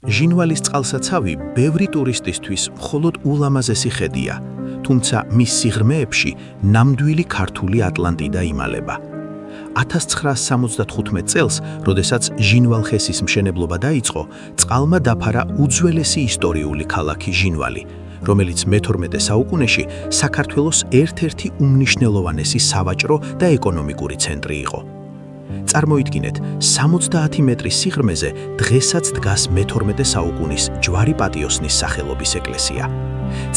ჟინვალის წყალსაცავი ბევრი ტურისტისთვის მხოლოდ ულამაზესი ხედია, თუმცა მის სიღრმეებში ნამდვილი ქართული ატლანტიდა იმალება. 1975 წელს, როდესაც ჟინვალხესის მშენებლობა დაიწყო, წყალმა დაფარა უძველესი ისტორიული ქალაქი ჟინვალი, რომელიც მე-12 საუკუნეში საქართველოს ერთ-ერთი უმნიშვნელოვანესი სავაჭრო და ეკონომიკური ცენტრი იყო. წარმოიდგინეთ, 70 მეტრის სიღრმეზე დღესაც დგას მე-12 საუკუნის ჯვარი პატიოსნის სახელობის ეკლესია.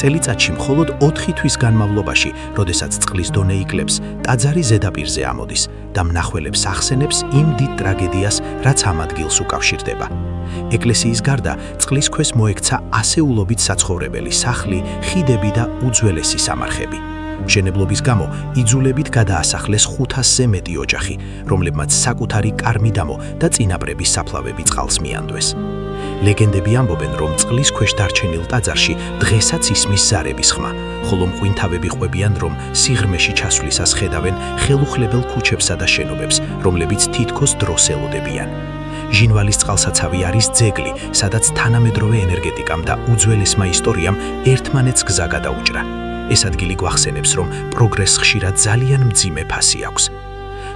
წელიწადში მხოლოდ 4 თვის განმავლობაში, როდესაც წყლის დონე იკლებს, ტაძარი ზედაპირზე ამოდის და მნახველებს ახსენებს იმ დიდ ტრაგედიას, რაც ამ ადგილს უკავშირდება. ეკლესიის გარდა წყლის ქვეს მოექცა ასეულობით საცხოვრებელი სახლი, ხიდები და უძველესი სამარხები. მშენებლობის გამო იძულებით გადაასახლეს 500-ზე მეტი ოჯახი, რომლებმაც საკუთარი კარ-მიდამო და წინაპრების საფლავები წყალს მიანდვეს. ლეგენდები ამბობენ, რომ წყლის ქვეშ დარჩენილ ტაძარში დღესაც ისმის ზარების ხმა, ხოლო მღვინთავები ყვებიან, რომ სიღრმეში ჩასვლისას ხედავენ ხელუხლებელ ქუჩებსა და შენობებს, რომლებიც თითქოს დროს ელოდებიან. ჟინვალის წყალსაცავი არის ძეგლი, სადაც თანამედროვე ენერგეტიკამ და უძველესმა ისტორიამ ერთმანეთს გზა გადაუჭრა. ეს ადგილი გვახსენებს, რომ პროგრესს ხშირად ძალიან მძიმე ფასი აქვს.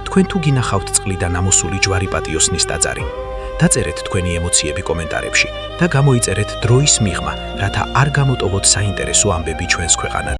თქვენ თუ გინახავთ წყლიდან ამოსული ჯვარი პატიოსნის ტაძარი, დაწერეთ თქვენი ემოციები კომენტარებში და გამოიწერეთ დროის მიღმა, რათა არ გამოტოვოთ საინტერესო ამბები ჩვენს ქვეყანაზე.